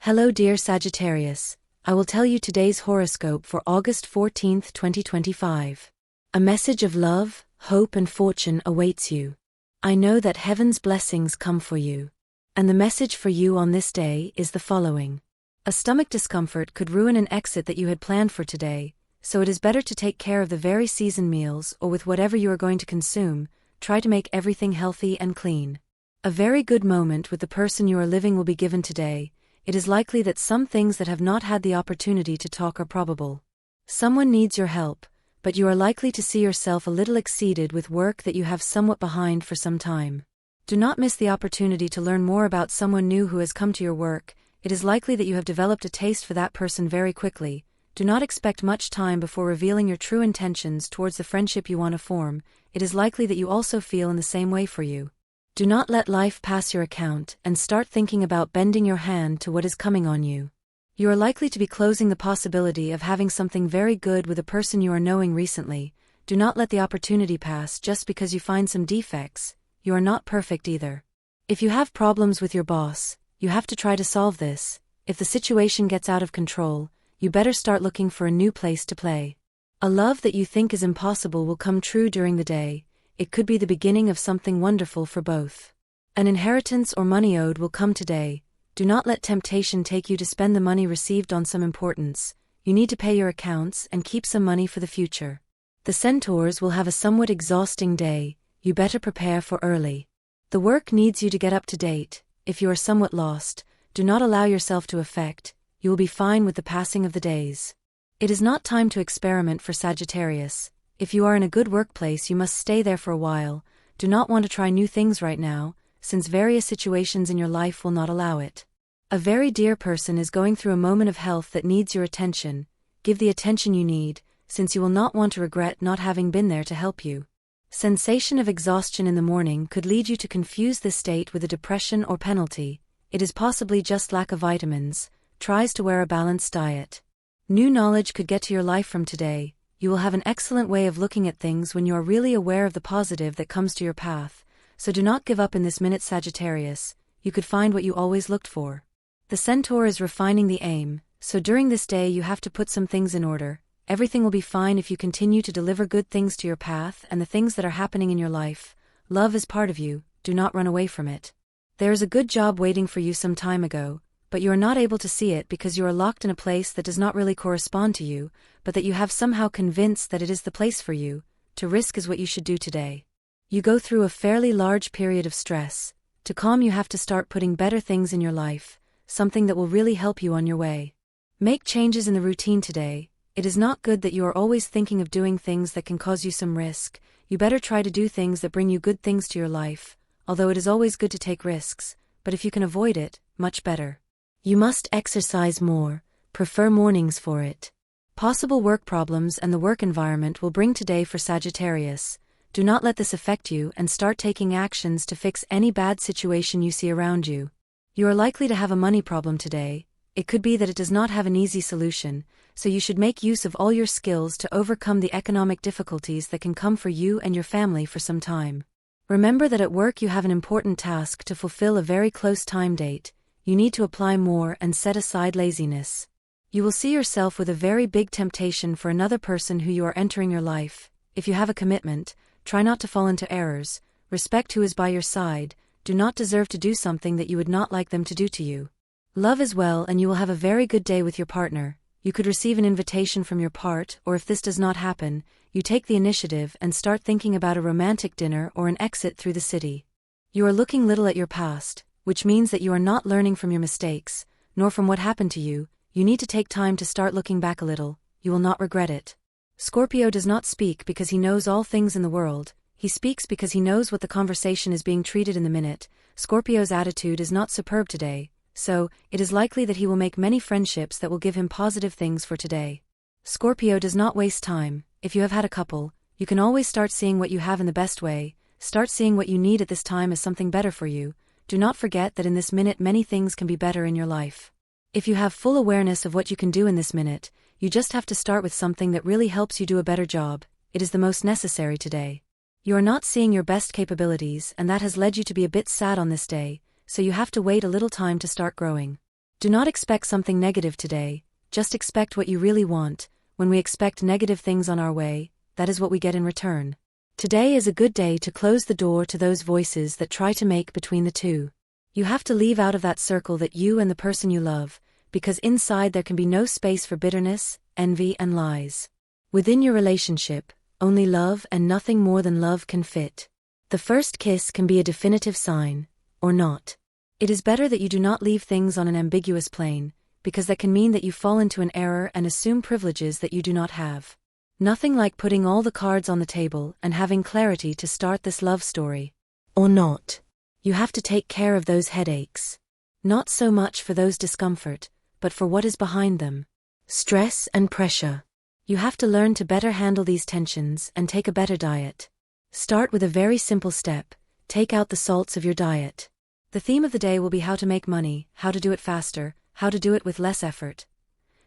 Hello dear Sagittarius, I will tell you today's horoscope for August 14th, 2025. A message of love, hope and fortune awaits you. I know that heaven's blessings come for you. And the message for you on this day is the following. A stomach discomfort could ruin an exit that you had planned for today, so it is better to take care of the very seasoned meals or with whatever you are going to consume, try to make everything healthy and clean. A very good moment with the person you are living will be given today. It is likely that some things that have not had the opportunity to talk are probable. Someone needs your help, but you are likely to see yourself a little exceeded with work that you have somewhat behind for some time. Do not miss the opportunity to learn more about someone new who has come to your work. It is likely that you have developed a taste for that person very quickly. Do not expect much time before revealing your true intentions towards the friendship you want to form. It is likely that you also feel in the same way for you. Do not let life pass your account and start thinking about bending your hand to what is coming on you. You are likely to be closing the possibility of having something very good with a person you are knowing recently. Do not let the opportunity pass just because you find some defects. You are not perfect either. If you have problems with your boss, you have to try to solve this. If the situation gets out of control, you better start looking for a new place to play. A love that you think is impossible will come true during the day. It could be the beginning of something wonderful for both. An inheritance or money owed will come today. Do not let temptation take you to spend the money received on some importance. You need to pay your accounts and keep some money for the future. The centaurs will have a somewhat exhausting day. You better prepare for early. The work needs you to get up to date. If you are somewhat lost, do not allow yourself to affect. You will be fine with the passing of the days. It is not time to experiment for Sagittarius. If you are in a good workplace, you must stay there for a while. Do not want to try new things right now, since various situations in your life will not allow it. A very dear person is going through a moment of health that needs your attention. Give the attention you need, since you will not want to regret not having been there to help you. Sensation of exhaustion in the morning could lead you to confuse this state with a depression or penalty. It is possibly just lack of vitamins. Tries to wear a balanced diet. New knowledge could get to your life from today. You will have an excellent way of looking at things when you are really aware of the positive that comes to your path, so do not give up in this minute, Sagittarius. You could find what you always looked for. The centaur is refining the aim, so during this day you have to put some things in order. Everything will be fine if you continue to deliver good things to your path and the things that are happening in your life. Love is part of you, do not run away from it. There is a good job waiting for you some time ago, but you are not able to see it because you are locked in a place that does not really correspond to you, but that you have somehow convinced that it is the place for you. To risk is what you should do today. You go through a fairly large period of stress. To calm, you have to start putting better things in your life, something that will really help you on your way. Make changes in the routine today. It is not good that you are always thinking of doing things that can cause you some risk. You better try to do things that bring you good things to your life, although it is always good to take risks, but if you can avoid it, much better. You must exercise more, prefer mornings for it. Possible work problems and the work environment will bring today for Sagittarius. Do not let this affect you and start taking actions to fix any bad situation you see around you. You are likely to have a money problem today. It could be that it does not have an easy solution, so you should make use of all your skills to overcome the economic difficulties that can come for you and your family for some time. Remember that at work you have an important task to fulfill, a very close time date. You need to apply more and set aside laziness. You will see yourself with a very big temptation for another person who you are entering your life. If you have a commitment, try not to fall into errors. Respect who is by your side. Do not deserve to do something that you would not like them to do to you. Love as well, and you will have a very good day with your partner. You could receive an invitation from your part, or if this does not happen, you take the initiative and start thinking about a romantic dinner or an exit through the city. You are looking little at your past, which means that you are not learning from your mistakes, nor from what happened to you. You need to take time to start looking back a little. You will not regret it. Scorpio does not speak because he knows all things in the world. He speaks because he knows what the conversation is being treated in the minute. Scorpio's attitude is not superb today, so it is likely that he will make many friendships that will give him positive things for today. Scorpio does not waste time. If you have had a couple, you can always start seeing what you have in the best way. Start seeing what you need at this time as something better for you. Do not forget that in this minute many things can be better in your life. If you have full awareness of what you can do in this minute, you just have to start with something that really helps you do a better job. It is the most necessary today. You are not seeing your best capabilities, and that has led you to be a bit sad on this day, so you have to wait a little time to start growing. Do not expect something negative today, just expect what you really want. When we expect negative things on our way, that is what we get in return. Today is a good day to close the door to those voices that try to make between the two. You have to leave out of that circle that you and the person you love, because inside there can be no space for bitterness, envy and lies. Within your relationship, only love and nothing more than love can fit. The first kiss can be a definitive sign, or not. It is better that you do not leave things on an ambiguous plane, because that can mean that you fall into an error and assume privileges that you do not have. Nothing like putting all the cards on the table and having clarity to start this love story. Or not. You have to take care of those headaches. Not so much for those discomfort, but for what is behind them. Stress and pressure. You have to learn to better handle these tensions and take a better diet. Start with a very simple step: take out the salts of your diet. The theme of the day will be how to make money, how to do it faster, how to do it with less effort.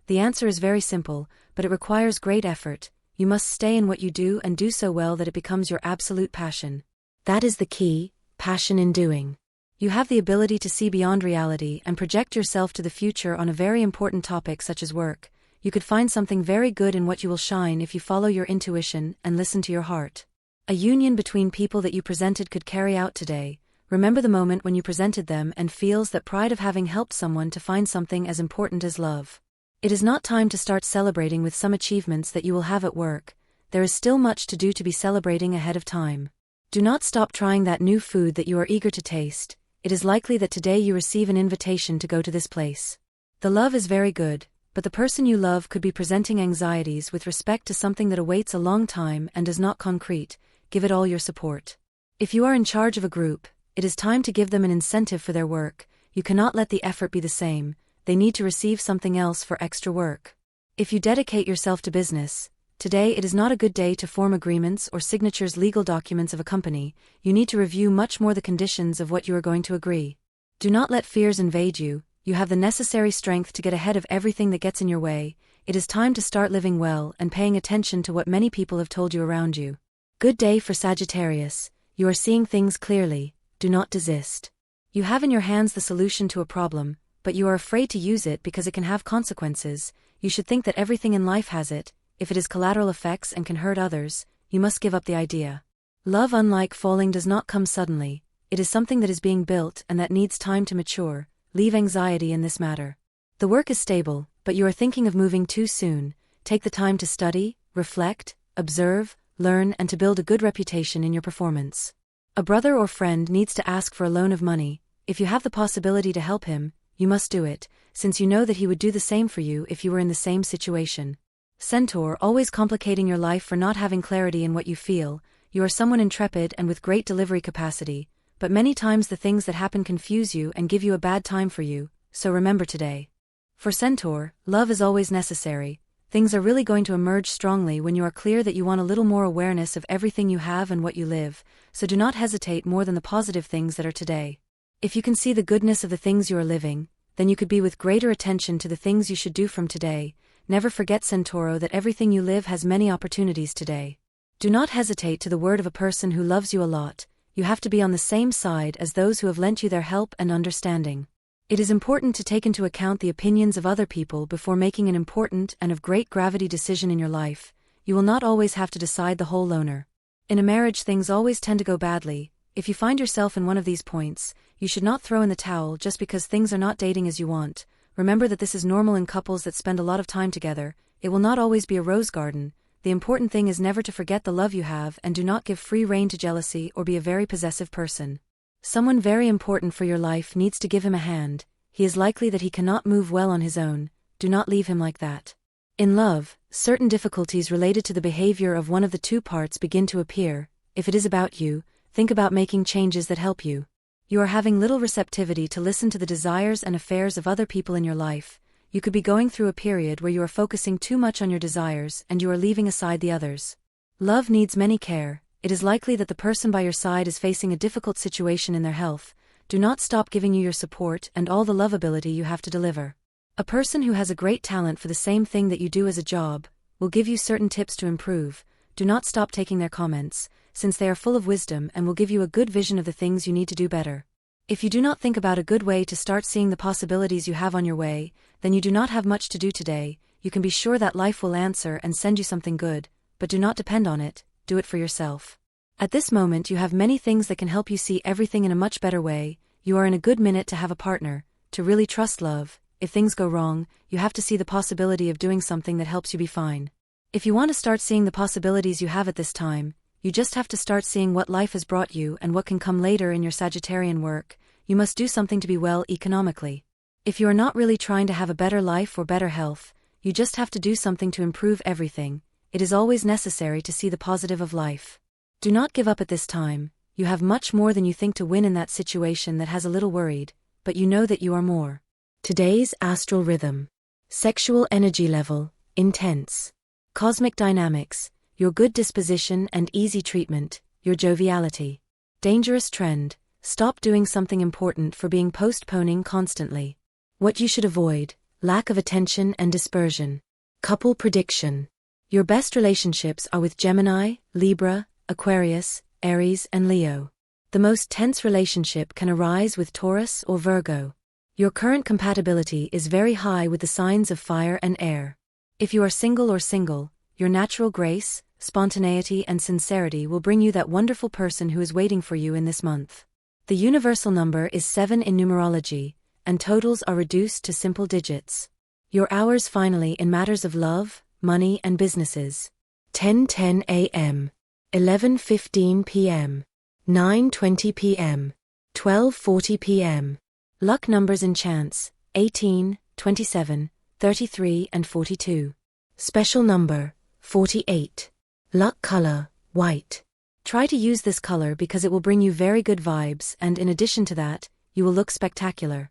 The answer is very simple, but it requires great effort. You must stay in what you do and do so well that it becomes your absolute passion. That is the key, passion in doing. You have the ability to see beyond reality and project yourself to the future on a very important topic such as work. You could find something very good in what you will shine if you follow your intuition and listen to your heart. A union between people that you presented could carry out today. Remember the moment when you presented them and feels that pride of having helped someone to find something as important as love. It is not time to start celebrating with some achievements that you will have at work. There is still much to do to be celebrating ahead of time. Do not stop trying that new food that you are eager to taste. It is likely that today you receive an invitation to go to this place. The love is very good, but the person you love could be presenting anxieties with respect to something that awaits a long time and is not concrete. Give it all your support. If you are in charge of a group, it is time to give them an incentive for their work. You cannot let the effort be the same. They need to receive something else for extra work. If you dedicate yourself to business, today it is not a good day to form agreements or signatures legal documents of a company. You need to review much more the conditions of what you are going to agree. Do not let fears invade you. You have the necessary strength to get ahead of everything that gets in your way. It is time to start living well and paying attention to what many people have told you around you. Good day for Sagittarius. You are seeing things clearly. Do not desist. You have in your hands the solution to a problem, but you are afraid to use it because it can have consequences. You should think that everything in life has it. If it is collateral effects and can hurt others, you must give up the idea. Love, unlike falling, does not come suddenly. It is something that is being built and that needs time to mature. Leave anxiety in this matter. The work is stable, but you are thinking of moving too soon. Take the time to study, reflect, observe, learn and to build a good reputation in your performance. A brother or friend needs to ask for a loan of money. If you have the possibility to help him, you must do it, since you know that he would do the same for you if you were in the same situation. Centaur, always complicating your life for not having clarity in what you feel. You are someone intrepid and with great delivery capacity, but many times the things that happen confuse you and give you a bad time for you, so remember today. For Centaur, love is always necessary. Things are really going to emerge strongly when you are clear that you want a little more awareness of everything you have and what you live, so do not hesitate more than the positive things that are today. If you can see the goodness of the things you are living, then you could be with greater attention to the things you should do from today. Never forget, Centauro, that everything you live has many opportunities today. Do not hesitate to the word of a person who loves you a lot. You have to be on the same side as those who have lent you their help and understanding. It is important to take into account the opinions of other people before making an important and of great gravity decision in your life. You will not always have to decide the whole loner. In a marriage, things always tend to go badly. If you find yourself in one of these points, you should not throw in the towel just because things are not dating as you want. Remember that this is normal in couples that spend a lot of time together. It will not always be a rose garden. The important thing is never to forget the love you have and do not give free rein to jealousy or be a very possessive person. Someone very important for your life needs to give him a hand. He is likely that he cannot move well on his own. Do not leave him like that. In love, certain difficulties related to the behavior of one of the two parts begin to appear. If it is about you, think about making changes that help you. You are having little receptivity to listen to the desires and affairs of other people in your life. You could be going through a period where you are focusing too much on your desires and you are leaving aside the others. Love needs many care. It is likely that the person by your side is facing a difficult situation in their health. Do not stop giving you your support and all the lovability you have to deliver. A person who has a great talent for the same thing that you do as a job will give you certain tips to improve. Do not stop taking their comments, since they are full of wisdom and will give you a good vision of the things you need to do better. If you do not think about a good way to start seeing the possibilities you have on your way, then you do not have much to do today. You can be sure that life will answer and send you something good, but do not depend on it, do it for yourself. At this moment you have many things that can help you see everything in a much better way. You are in a good minute to have a partner, to really trust love. If things go wrong, you have to see the possibility of doing something that helps you be fine. If you want to start seeing the possibilities you have at this time, you just have to start seeing what life has brought you and what can come later in your Sagittarian work. You must do something to be well economically. If you are not really trying to have a better life or better health, you just have to do something to improve everything. It is always necessary to see the positive of life. Do not give up at this time. You have much more than you think to win in that situation that has a little worried, but you know that you are more. Today's astral rhythm. Sexual energy level, intense. Cosmic dynamics, your good disposition and easy treatment, your joviality. Dangerous trend, stop doing something important for being postponing constantly. What you should avoid, lack of attention and dispersion. Couple prediction. Your best relationships are with Gemini, Libra, Aquarius, Aries and Leo. The most tense relationship can arise with Taurus or Virgo. Your current compatibility is very high with the signs of fire and air. If you are single or single, your natural grace, spontaneity and sincerity will bring you that wonderful person who is waiting for you in this month. The universal number is 7 in numerology, and totals are reduced to simple digits. Your hours finally in matters of love, money and businesses. 10:10 a.m., 11:15 p.m., 9:20 p.m., 12:40 p.m. Luck numbers in chance, 18, 27, 33 and 42. Special number, 48. Luck color, white. Try to use this color because it will bring you very good vibes and in addition to that, you will look spectacular.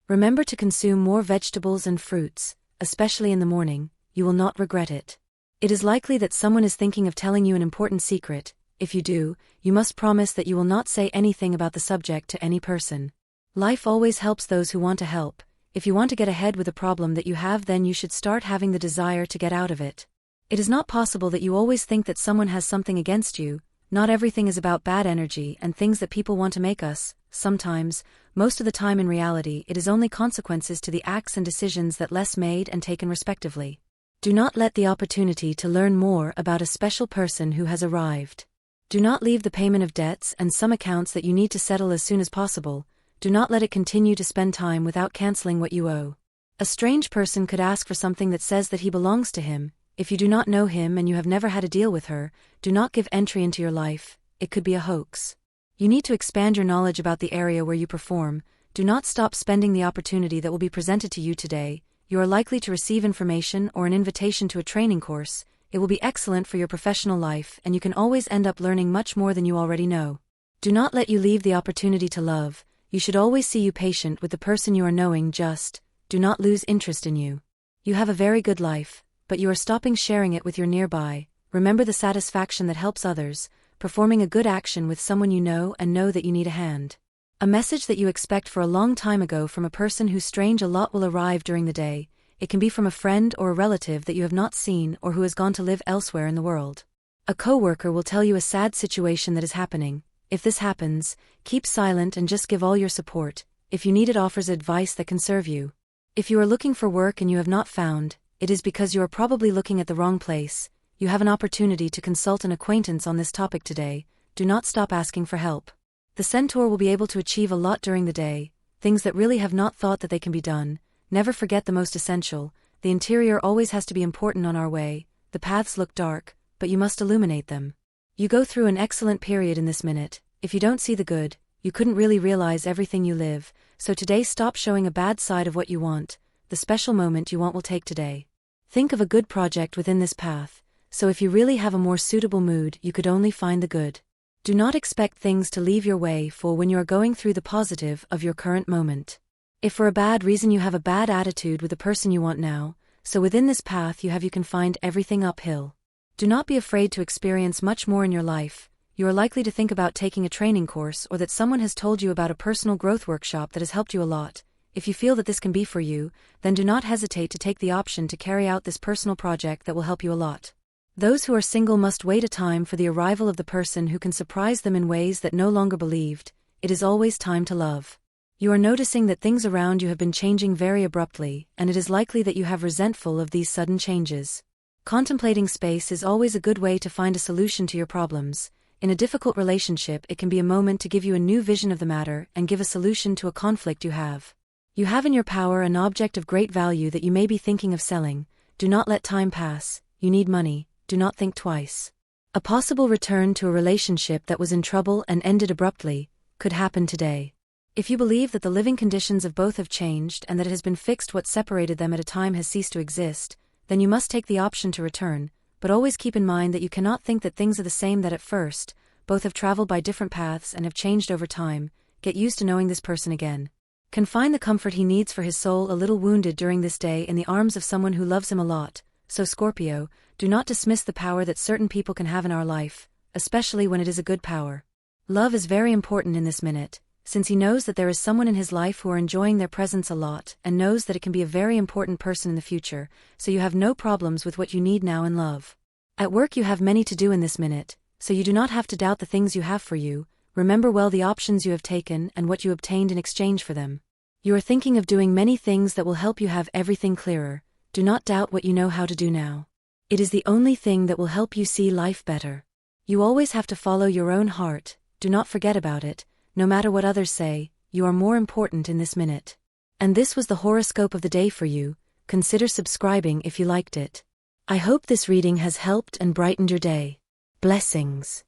Remember to consume more vegetables and fruits, especially in the morning, you will not regret it. It is likely that someone is thinking of telling you an important secret. If you do, you must promise that you will not say anything about the subject to any person. Life always helps those who want to help. If you want to get ahead with a problem that you have, then you should start having the desire to get out of it. It is not possible that you always think that someone has something against you. Not everything is about bad energy and things that people want to make us. Sometimes, most of the time in reality, it is only consequences to the acts and decisions that less made and taken respectively. Do not let the opportunity to learn more about a special person who has arrived. Do not leave the payment of debts and some accounts that you need to settle as soon as possible. Do not let it continue to spend time without canceling what you owe. A strange person could ask for something that says that he belongs to him. If you do not know him and you have never had a deal with her, do not give entry into your life. It could be a hoax. You need to expand your knowledge about the area where you perform. Do not stop spending the opportunity that will be presented to you today. You are likely to receive information or an invitation to a training course. It will be excellent for your professional life and you can always end up learning much more than you already know. Do not let you leave the opportunity to love. You should always see you patient with the person you are knowing. Just do not lose interest in you. You have a very good life, but you are stopping sharing it with your nearby. Remember the satisfaction that helps others, performing a good action with someone you know and know that you need a hand. A message that you expect for a long time ago from a person who's strange a lot will arrive during the day. It can be from a friend or a relative that you have not seen or who has gone to live elsewhere in the world. A coworker will tell you a sad situation that is happening. If this happens, keep silent and just give all your support. If you need it, offers advice that can serve you. If you are looking for work and you have not found, it is because you are probably looking at the wrong place. You have an opportunity to consult an acquaintance on this topic today. Do not stop asking for help. The centaur will be able to achieve a lot during the day, things that really have not thought that they can be done. Never forget the most essential. The interior always has to be important on our way. The paths look dark, but you must illuminate them. You go through an excellent period in this minute. If you don't see the good, you couldn't really realize everything you live. So today stop showing a bad side of what you want. The special moment you want will take today. Think of a good project within this path. So if you really have a more suitable mood, you could only find the good. Do not expect things to leave your way for when you are going through the positive of your current moment. If for a bad reason you have a bad attitude with the person you want now, so within this path you can find everything uphill. Do not be afraid to experience much more in your life. You are likely to think about taking a training course or that someone has told you about a personal growth workshop that has helped you a lot. If you feel that this can be for you, then do not hesitate to take the option to carry out this personal project that will help you a lot. Those who are single must wait a time for the arrival of the person who can surprise them in ways that no longer believed. it is always time to love. You are noticing that things around you have been changing very abruptly, and it is likely that you have resentful of these sudden changes. Contemplating space is always a good way to find a solution to your problems. In a difficult relationship, it can be a moment to give you a new vision of the matter and give a solution to a conflict you have. You have in your power an object of great value that you may be thinking of selling. Do not let time pass. You need money. Do not think twice. A possible return to a relationship that was in trouble and ended abruptly could happen today. If you believe that the living conditions of both have changed and that it has been fixed, what separated them at a time has ceased to exist, then you must take the option to return, but always keep in mind that you cannot think that things are the same, that at first, both have traveled by different paths and have changed over time. Get used to knowing this person again. Can find the comfort he needs for his soul a little wounded during this day in the arms of someone who loves him a lot. So Scorpio, do not dismiss the power that certain people can have in our life, especially when it is a good power. Love is very important in this minute, since he knows that there is someone in his life who are enjoying their presence a lot and knows that it can be a very important person in the future, so you have no problems with what you need now in love. At work you have many to do in this minute, so you do not have to doubt the things you have for you. Remember well the options you have taken and what you obtained in exchange for them. You are thinking of doing many things that will help you have everything clearer. Do not doubt what you know how to do now. It is the only thing that will help you see life better. You always have to follow your own heart. Do not forget about it. No matter what others say, you are more important in this minute. And this was the horoscope of the day for you. Consider subscribing if you liked it. I hope this reading has helped and brightened your day. Blessings.